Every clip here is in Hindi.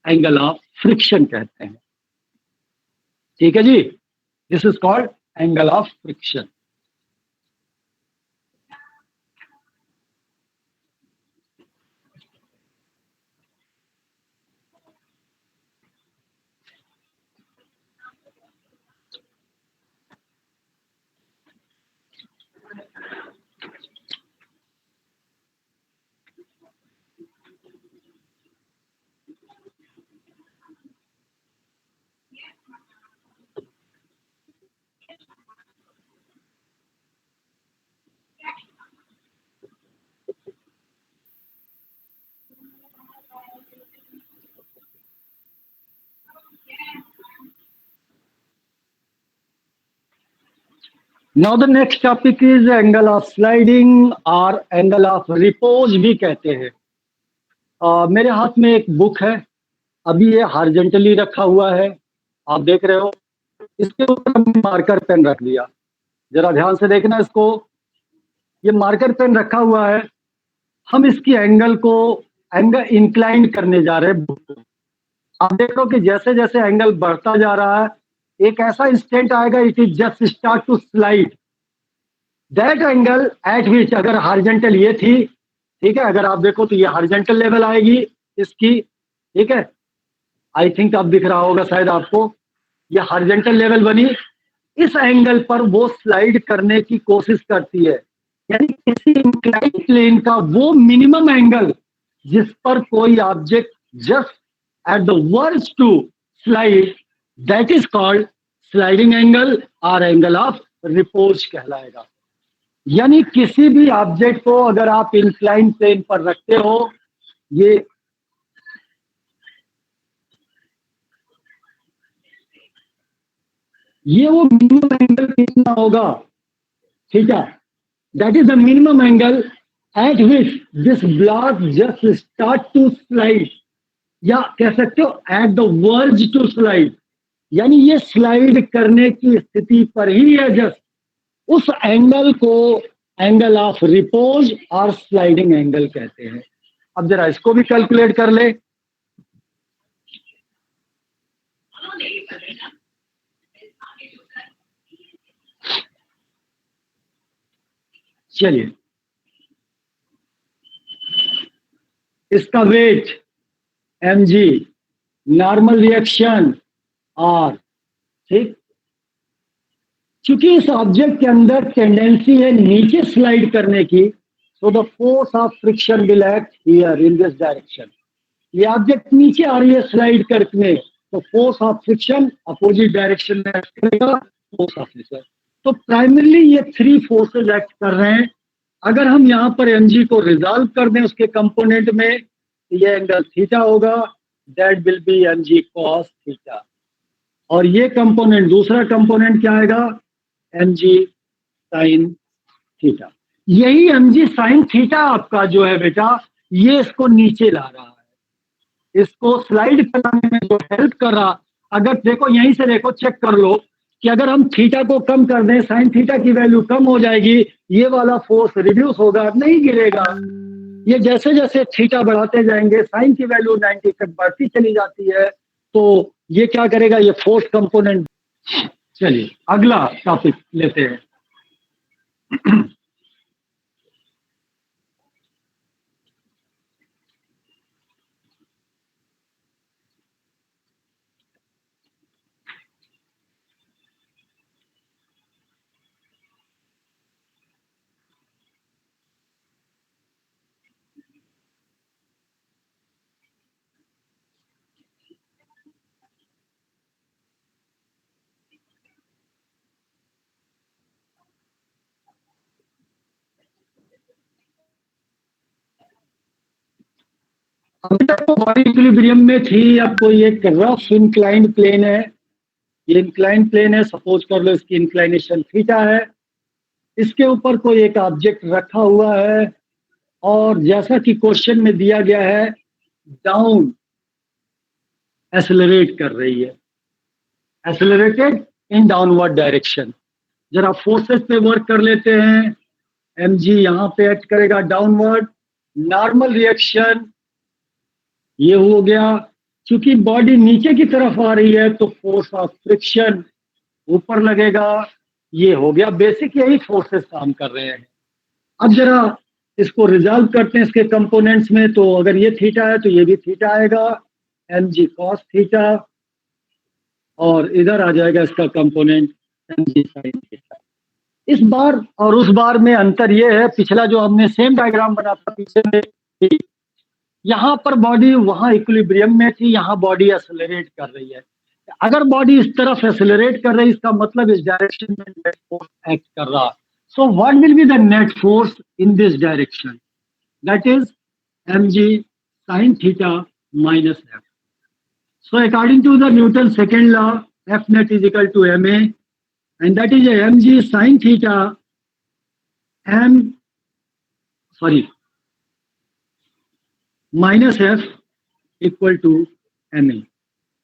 एंगल ऑफ फ्रिक्शन कहते हैं। ठीक है जी, this is called angle of friction. Now the next topic is angle of sliding और एंगल ऑफ रिपोज भी कहते हैं। मेरे हाथ में एक बुक है, अभी ये हॉरिजॉन्टली रखा हुआ है, आप देख रहे हो। इसके ऊपर हमने मार्कर पेन रख दिया, जरा ध्यान से देखना इसको। ये मार्कर पेन रखा हुआ है, हम इसकी एंगल को एंगल इंक्लाइन करने जा रहे हैं बुक को। आप देखो कि जैसे जैसे एंगल बढ़ता जा रहा है, एक ऐसा इंस्टेंट आएगा, it is just start to slide that angle at which, अगर हॉरिजॉन्टल ये थी, ठीक है, अगर आप देखो तो ये हॉरिजॉन्टल लेवल आएगी इसकी, ठीक है, आई थिंक अब दिख रहा होगा शायद आपको, ये हॉरिजॉन्टल लेवल बनी। इस एंगल पर वो स्लाइड करने की कोशिश करती है, यानी किसी इंक्लाइन प्लेन का वो मिनिमम एंगल जिस पर कोई object just at the verge to slide, that is called sliding angle और एंगल ऑफ रिपोज कहलाएगा। यानी किसी भी ऑब्जेक्ट को अगर आप इंक्लाइन प्लेन पर रखते हो, ये वो मिनिमम एंगल कितना होगा, ठीक है, that is the minimum angle at which this block just start to slide, या कह सकते हो at the verge to slide, यानी ये स्लाइड करने की स्थिति पर ही है जस्ट, उस एंगल को एंगल ऑफ रिपोज और स्लाइडिंग एंगल कहते हैं। अब जरा इसको भी कैलकुलेट कर ले। चलिए, इसका weight mg, normal reaction r, ठीक। क्योंकि इस ऑब्जेक्ट के अंदर टेंडेंसी है नीचे स्लाइड करने की, so the force of friction will act here in this direction. ये ऑब्जेक्ट नीचे आ रही है स्लाइड करने, तो force of friction opposite direction में एक्ट करेगा, फोर्स ऑफ फ्रिक्शन। तो प्राइमरली ये थ्री फोर्सेस एक्ट कर रहे हैं। अगर हम यहाँ पर mg को रिजॉल्व कर दें उसके कंपोनेंट में, तो ये एंगल थीटा होगा, that will B mg cos theta. और ये कंपोनेंट, दूसरा कंपोनेंट क्या आएगा, mg sin थीटा। यही mg sin थीटा आपका जो है बेटा, ये इसको नीचे ला रहा है, इसको स्लाइड कराने में जो हेल्प कर रहा। अगर देखो यहीं से देखो, चेक कर लो कि अगर हम थीटा को कम कर दें, साइन थीटा की वैल्यू कम हो जाएगी, ये वाला फोर्स रिड्यूस होगा, नहीं गिरेगा। ये जैसे जैसे थीटा बढ़ाते जाएंगे, साइन की वैल्यू 90 तक बढ़ती चली जाती है, तो ये क्या करेगा, ये फोर्स कंपोनेंट। चलिए अगला टॉपिक लेते हैं। अभी तक तो बॉडी इक्विलिब्रियम में थी, अब कोई एक रफ इंक्लाइंड प्लेन है, ये इंक्लाइंड प्लेन है, सपोज कर लो इसकी इंक्लाइनेशन थीटा है, इसके ऊपर कोई एक ऑब्जेक्ट रखा हुआ है, और जैसा कि क्वेश्चन में दिया गया है, डाउन एक्सेलरेट कर रही है, एक्सेलरेटेड इन डाउनवर्ड डायरेक्शन। जरा फोर्सेस पे वर्क कर लेते हैं। mg यहाँ पे एक्ट करेगा डाउनवर्ड, नॉर्मल रिएक्शन ये हो गया, क्योंकि बॉडी नीचे की तरफ आ रही है तो फोर्स ऑफ फ्रिक्शन ऊपर लगेगा। ये हो गया बेसिक, यही फोर्सेस काम कर रहे हैं। अब जरा इसको रिजॉल्व करते हैं इसके कंपोनेंट्स में। तो अगर ये थीटा है तो ये भी थीटा आएगा, एम जी कॉस थीटा, और इधर आ जाएगा इसका component M G sine theta. इस बार और उस बार में अंतर ये है, पिछला जो हमने सेम डायग्राम बना था पीछे में, यहाँ पर बॉडी वहां इक्विलिब्रियम में थी, यहाँ बॉडी एक्सेलरेट कर रही है। अगर बॉडी इस तरफ एक्सेलरेट कर रही है, इसका मतलब इस डायरेक्शन में नेट फोर्स एक्ट कर रहा। So what will be the net force in this direction? That is mg sin theta minus f. So according to the Newton's second law, F net is equal to ma, and that is a mg sin theta minus f equal to M A.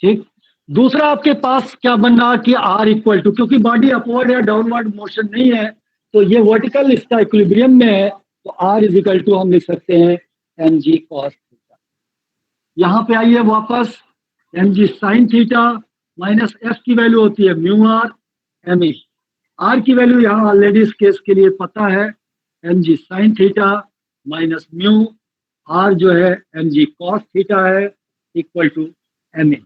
ठीक। दूसरा आपके पास क्या बन रहा कि r इक्वल टू, क्योंकि बॉडी अपवर्ड या डाउनवर्ड मोशन नहीं है तो ये वर्टिकल इसका इक्विलिब्रियम में है, तो r इज इक्वल टू हम लिख सकते हैं एम जी कॉस थीटा। यहाँ पे आइए वापस, M G sine theta minus F की वैल्यू होती है mu R M A. R की वैल्यू यहाँ ऑलरेडी इस केस के लिए पता है, M G sine theta minus mu, R जो है एम जी कॉस थीटा है, equal to M A.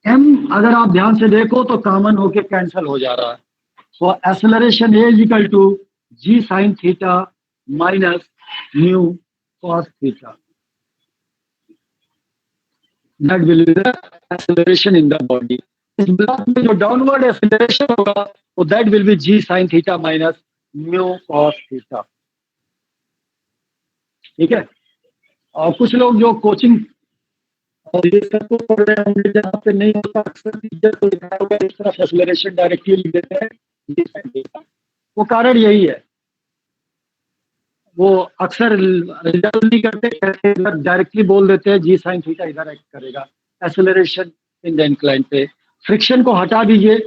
M अगर आप ध्यान से देखो तो कॉमन होके कैंसिल हो जा रहा है। So acceleration A is equal to G sine theta minus mu cos theta. That will be the acceleration in the body. इस ब्लॉक में जो डाउनवर्ड एक्सेलरेशन होगा वो that will be G sine theta minus mu cos theta. ठीक है। और कुछ लोग जो कोचिंग और ये सब को पढ़ रहे होंगे, जहाँ पे नहीं होता अक्सर टीचर को दिखाया होगा इस तरफ एक्सेलरेशन डायरेक्टली लिख देते हैं जी साइन थीटा। वो कारण यही है, वो अक्सर रिजल्ट नहीं करते, इधर डायरेक्टली बोल देते हैं जी साइन थीटा इधर एक्ट करेगा एक्सेलरेशन इन द इंक्लाइन पे। फ्रिक्शन को हटा दीजिए,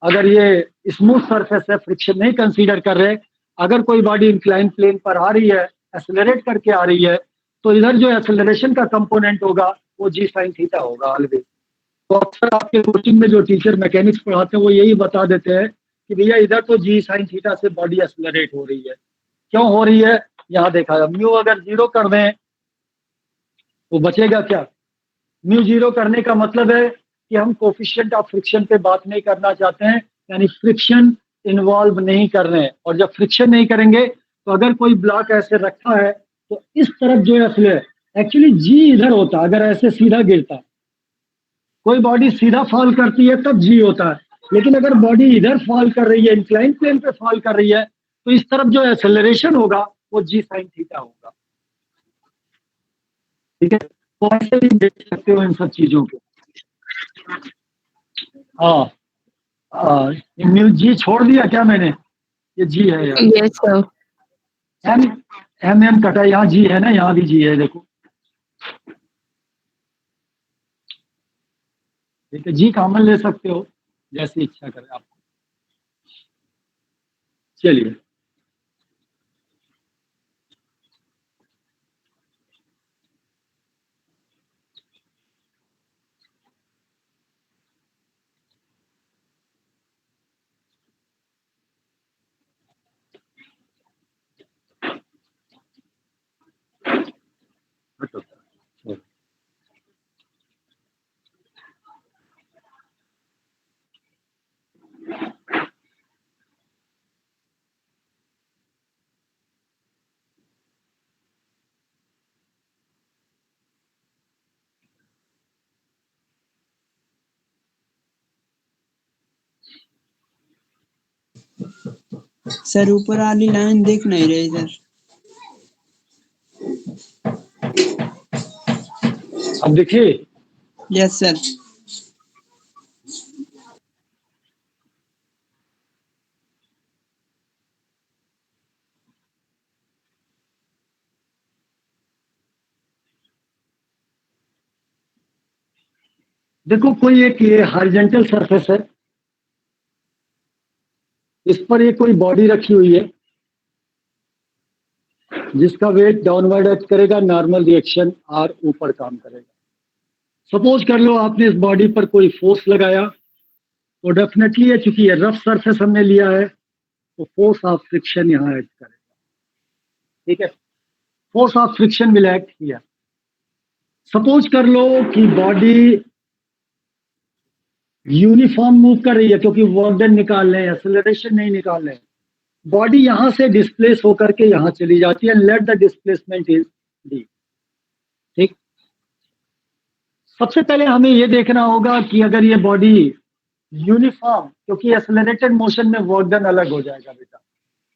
अगर ये स्मूथ सरफेस है फ्रिक्शन नहीं कंसीडर कर रहे, अगर कोई बॉडी इंक्लाइन प्लेन पर आ रही है एक्सेलरेट करके आ रही है तो इधर जो एक्सेलरेशन का कंपोनेंट होगा वो जी साइन थीटा होगा ऑलवेज। तो अक्सर आपके कोचिंग में जो टीचर मैकेनिक्स पढ़ाते हैं वो यही बता देते हैं कि भैया इधर तो जी साइन थीटा से बॉडी एक्सेलरेट हो रही है। क्यों हो रही है यहाँ देखा, म्यू अगर जीरो कर दें तो बचेगा क्या? म्यू जीरो करने का मतलब है कि हम कोफिशिएंट ऑफ फ्रिक्शन पे बात नहीं करना चाहते हैं, यानी फ्रिक्शन इन्वॉल्व नहीं कर रहे हैं। और जब फ्रिक्शन नहीं करेंगे तो अगर कोई ब्लॉक ऐसे रखा है तो इस तरफ जो है एक्चुअली जी इधर होता, अगर ऐसे सीधा गिरता, कोई बॉडी सीधा फॉल करती है तब जी होता है, लेकिन अगर बॉडी इधर फॉल कर रही है इंक्लाइन प्लेन पे फॉल कर रही है तो इस तरफ जो एक्सेलरेशन होगा वो जी साइन थीटा होगा। ठीक है, तो ऐसे भी देख सकते हो इन सब चीजों को। हाँ, म्यू जी छोड़ दिया क्या मैंने? ये जी है यार। Yes sir. M M M कटा, यहाँ जी है ना, यहाँ भी जी है देखो। ठीक है, जी कॉमन ले सकते हो जैसी इच्छा करे आपको। चलिए, सर ऊपर वाली लाइन दिख नहीं रही सर। अब देखिए, यस सर। देखो कोई एक ये हॉरिजॉन्टल सरफेस है, इस पर ये कोई बॉडी रखी हुई है जिसका वेट डाउनवर्ड एक्ट करेगा, नॉर्मल रिएक्शन आर ऊपर काम करेगा। सपोज कर लो आपने इस बॉडी पर कोई फोर्स लगाया, तो डेफिनेटली है, चूंकि ये रफ सरफेस हमने लिया है, तो फोर्स ऑफ फ्रिक्शन यहाँ एक्ट करेगा। ठीक है, force of friction will act किया। सपोज कर लो कि बॉडी यूनिफॉर्म मूव कर रही है, क्योंकि वर्क डन निकाल रहे हैं, एक्सेलरेशन नहीं निकाल रहे हैं। बॉडी यहां से डिस्प्लेस होकर के यहां चली जाती है, let the displacement is D. ठीक, सबसे पहले हमें यह देखना होगा कि अगर ये बॉडी यूनिफॉर्म, क्योंकि एक्सेलरेटेड मोशन में वर्क डन अलग हो जाएगा बेटा,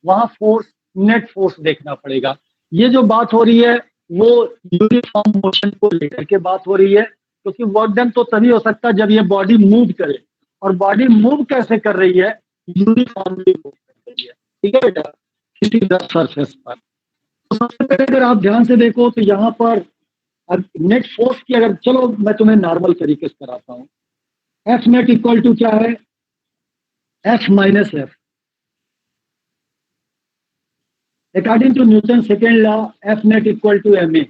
वहां फोर्स, नेट फोर्स देखना पड़ेगा। ये जो बात हो रही है वो यूनिफॉर्म मोशन को लेकर के बात हो रही है, क्योंकि वर्क डन तो तभी हो सकता है जब ये बॉडी मूव करे, और बॉडी मूव कैसे कर रही है, यूनिफॉर्मली मूव कर रही है। ठीक है बेटा, किसी सरफेस पर। तो सबसे पहले अगर आप ध्यान से देखो तो यहाँ पर नेट फोर्स की, अगर चलो मैं तुम्हें नॉर्मल तरीके से कराता हूँ। एफ नेट इक्वल टू क्या है, F minus F. According to Newton's second law, F net equal to ma.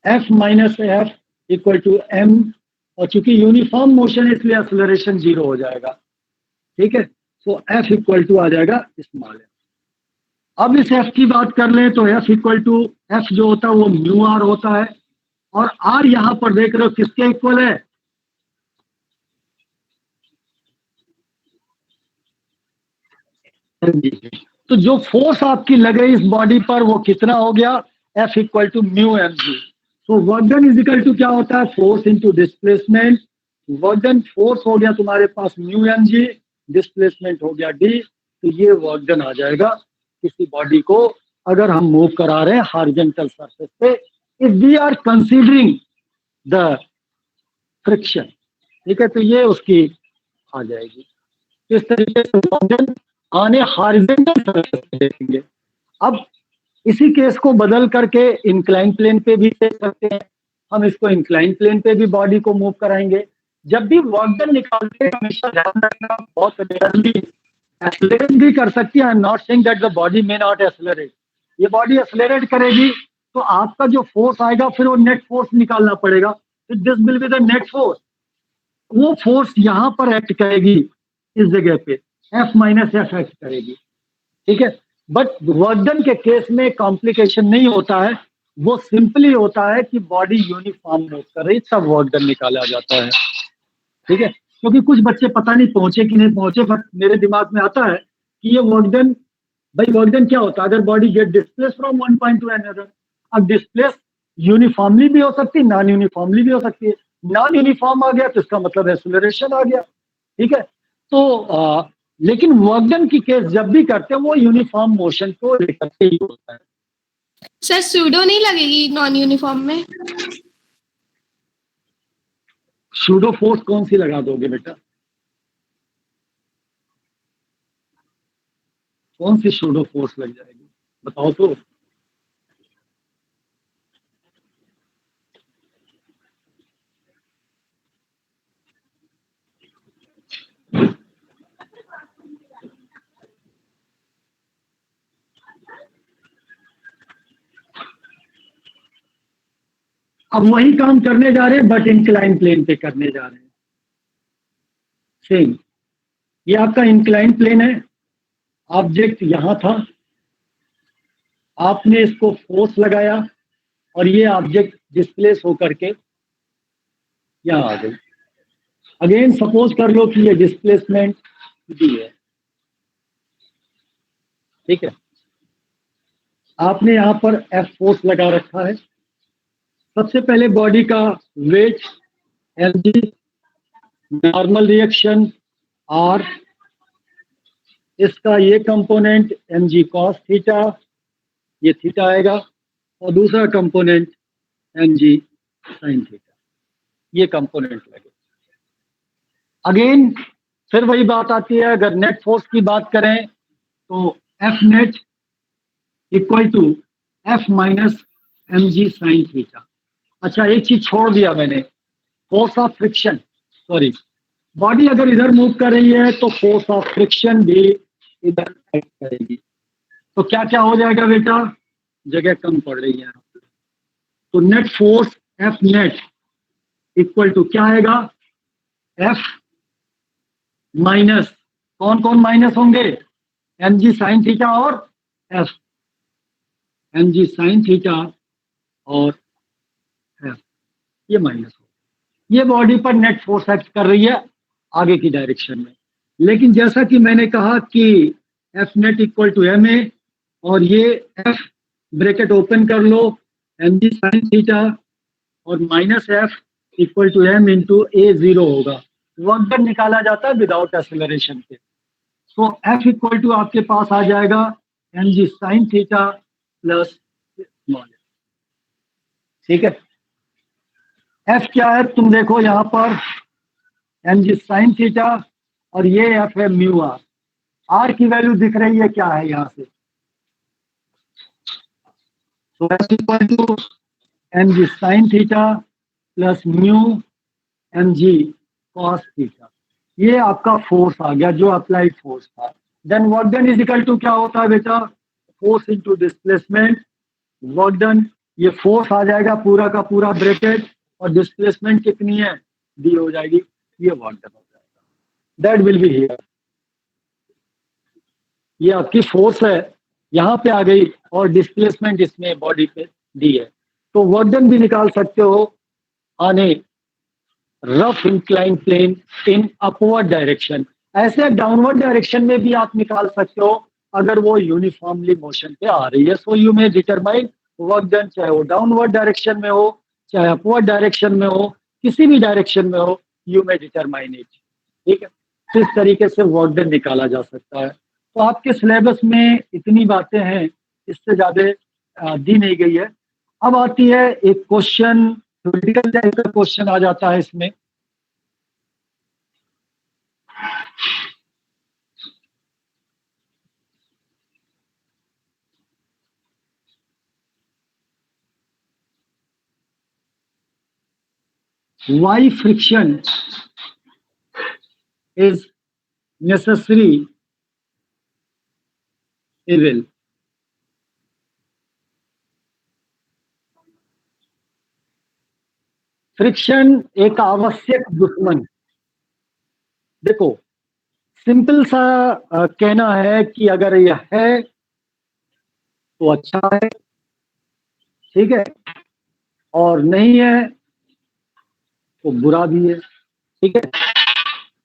F minus F equal to m, और चूंकि यूनिफॉर्म मोशन है इसलिए एक्सेलरेशन जीरो हो जाएगा। ठीक है, तो F इक्वल टू आ जाएगा स्मॉल एफ। अब इस F की बात कर लें तो F इक्वल टू, F जो होता है वो म्यू आर होता है, और R यहां पर देख रहे हो किसके इक्वल है, तो जो फोर्स आपकी लग रही इस बॉडी पर वो कितना हो गया, F equal to mu M g. तो work done is equal to क्या होता है, force into displacement. Work done force हो गया तुम्हारे पास म्यू एम जी, डिस्प्लेसमेंट हो गया डी। तो ये वर्क डन आ जाएगा किसी बॉडी को अगर हम मूव करा रहे हैं हॉरिजॉन्टल सरफेस पे, if we are considering the friction. ठीक है, तो ये उसकी आ जाएगी। इस तरीके से वर्क डन आने हॉरिजॉन्टल सरफेस पे देखेंगे। अब इसी केस को बदल करके इंक्लाइन प्लेन पे भी देख सकते हैं। हम इसको इंक्लाइन प्लेन पे भी बॉडी को मूव कराएंगे। जब भी वर्क डन निकालते हैं हमेशा ध्यान रखना, बहुत रेयरली एक्सेलरेट भी कर सकती है। I am not saying that the body may not accelerate. ये बॉडी एक्सेलरेट करेगी तो आपका जो फोर्स आएगा फिर वो नेट फोर्स निकालना पड़ेगा, this will be the net force. वो फोर्स यहां पर एक्ट करेगी इस जगह पे, एफ माइनस एफ एक्ट करेगी। ठीक है, बट वर्क डन के केस में कॉम्प्लिकेशन नहीं होता है, वो सिंपली होता है कि बॉडी यूनिफॉर्म मूव कर रही, तब वर्क डन निकाला जाता है। ठीक है, क्योंकि कुछ बच्चे पता नहीं पहुंचे कि नहीं पहुंचे, बट मेरे दिमाग में आता है कि ये वर्क डन, भाई वर्क डन क्या होता है, अगर body get displace from one point two another. अब डिस्प्लेस यूनिफॉर्मली भी हो सकती है, नॉन यूनिफॉर्मली भी हो सकती है। नॉन यूनिफॉर्म आ गया तो इसका मतलब एक्सेलरेशन आ गया। ठीक है, तो लेकिन वर्क डन की केस जब भी करते हैं वो यूनिफॉर्म मोशन को लेकर के ही होता है। सर सूडो नहीं लगेगी नॉन यूनिफॉर्म में? सूडो फोर्स कौन सी लगा दोगे बेटा, कौन सी सूडो फोर्स लग जाएगी बताओ तो। अब वही काम करने जा रहे हैं बट इंक्लाइन प्लेन पे करने जा रहे हैं। सेम, ये आपका इंक्लाइन प्लेन है, ऑब्जेक्ट यहां था, आपने इसको फोर्स लगाया और ये ऑब्जेक्ट डिस्प्लेस होकर के यहां आ गई। अगेन सपोज कर लो कि ये डिस्प्लेसमेंट डी है। ठीक है, आपने यहां पर एफ फोर्स लगा रखा है। सबसे पहले बॉडी का weight M G, normal reaction R, इसका ये component M G cos theta, ये थीटा आएगा, और दूसरा component M G sine theta, ये कंपोनेंट लगे। अगेन फिर वही बात आती है, अगर नेट फोर्स की बात करें तो F net equal to F minus M G sine theta. अच्छा, एक चीज छोड़ दिया मैंने, force of friction, sorry, body अगर इधर मूव कर रही है तो फोर्स ऑफ फ्रिक्शन भी इधर एक्ट करेगी। तो क्या क्या हो जाएगा बेटा, जगह कम पड़ रही है। तो net force F net equal to क्या आएगा, एफ माइनस, कौन कौन माइनस होंगे, एम जी साइन थीटा और F, M G sine theta और एफ, ये माइनस हो, ये बॉडी पर नेट फोर्स एक्ट कर रही है आगे की डायरेक्शन में। लेकिन जैसा कि मैंने कहा कि F net equal to M A, और ये एफ ब्रैकेट ओपन कर लो, एम जी साइन थीटा और minus F equal to M into A zero होगा, वर्क डन निकाला जाता है विदाउट एक्सेलरेशन के। तो एफ इक्वल टू आपके पास आ जाएगा M G sine theta plus small, ठीक है। एफ क्या है तुम देखो यहाँ पर, एम जी साइन थीटा और ये एफ है म्यू आर, आर की वैल्यू दिख रही है क्या है यहाँ से, तो F equal to M G sine theta plus mu M G cos theta, ये आपका फोर्स आ गया जो अप्लाइड फोर्स था। Then work done is equal to क्या होता है बेटा, force into displacement, work done, ये फोर्स आ जाएगा पूरा का पूरा ब्रैकेट, और डिस्प्लेसमेंट कितनी है, डी हो जाएगी, ये वर्क डन हो जाएगा, दैट विल बी हियर। ये आपकी फोर्स है यहाँ पे आ गई और डिस्प्लेसमेंट इसमें बॉडी पे डी है, तो वर्क डन भी निकाल सकते हो आने rough incline plane in upward direction, ऐसे डाउनवर्ड डायरेक्शन में भी आप निकाल सकते हो अगर वो यूनिफॉर्मली मोशन पे आ रही है। सो यू में डिटरमाइन वर्क डन, चाहे वो डाउनवर्ड डायरेक्शन में हो चाहे अपवर्ड डायरेक्शन में हो, किसी भी डायरेक्शन में हो, यू में डिटरमाइन इट, ठीक है। तो इस तरीके से वर्क डन निकाला जा सकता है। तो आपके सिलेबस में इतनी बातें हैं, इससे ज्यादा दी नहीं गई है। अब आती है एक क्वेश्चन, थ्योरेटिकल टाइप का क्वेश्चन आ जाता है इसमें। Why friction is necessary evil? Friction एक आवश्यक दुश्मन, देखो सिंपल सा कहना है कि अगर यह है तो अच्छा है, ठीक है, और नहीं है तो बुरा भी है, ठीक है।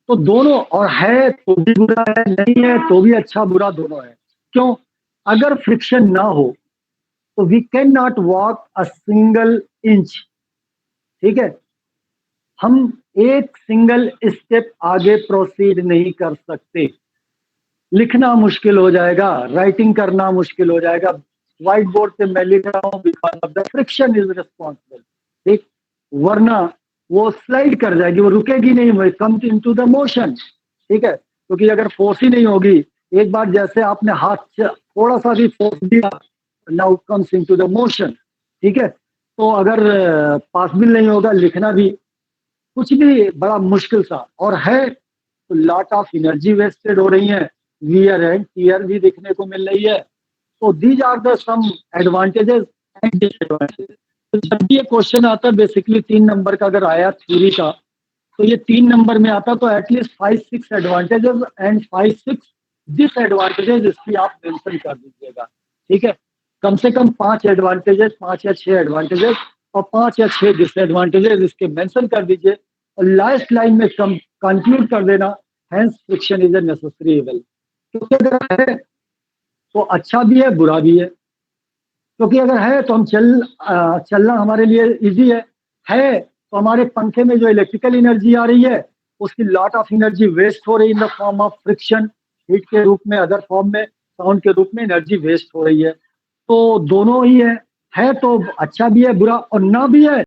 तो दोनों, और है तो भी बुरा है, नहीं है तो भी अच्छा बुरा दोनों है। क्यों, अगर फ्रिक्शन ना हो तो we can not walk a single inch, ठीक है, हम एक सिंगल स्टेप आगे प्रोसीड नहीं कर सकते, लिखना मुश्किल हो जाएगा, राइटिंग करना मुश्किल हो जाएगा, व्हाइट बोर्ड पे मैं लिख रहा हूँ because of the friction is responsible, ठीक, वरना वो स्लाइड कर जाएगी, वो रुकेगी नहीं, वो कम्स इनटू द मोशन, ठीक है, क्योंकि अगर फोर्स ही नहीं होगी, एक बार जैसे आपने हाथ से थोड़ा सा भी फोर्स दिया, now comes into the motion, ठीक है। तो अगर पॉसिबल नहीं होगा लिखना भी, कुछ भी बड़ा मुश्किल सा, और है तो लॉट ऑफ एनर्जी वेस्टेड हो रही है, वियर एंड टीयर भी देखने को मिल रही है। तो these are the some advantages and disadvantages. तो जब भी ये क्वेश्चन आता है बेसिकली 3 नंबर का अगर आया थ्योरी का, तो ये 3 नंबर में आता, तो एटलीस्ट 5-6 एडवांटेजेस एंड 5-6 डिसएडवांटेजेस इसकी आप मेंशन कर दीजिएगा, ठीक है। कम से कम 5 एडवांटेजेस, 5 या 6 एडवांटेजेस और 5 या 6 डिसएडवांटेजेस इसके मेंशन कर दीजिए, और लास्ट लाइन में कंक्लूड कर देना, hence friction is a necessary evil. क्योंकि अगर है तो अच्छा भी है बुरा भी है, क्योंकि अगर है तो हम चलना हमारे लिए इजी है तो हमारे पंखे में जो इलेक्ट्रिकल एनर्जी आ रही है उसकी लॉट ऑफ एनर्जी वेस्ट हो रही है in the form of friction, heat के रूप में, अदर फॉर्म में, साउंड के रूप में एनर्जी वेस्ट हो रही है। तो दोनों ही है तो अच्छा भी है बुरा, और ना भी है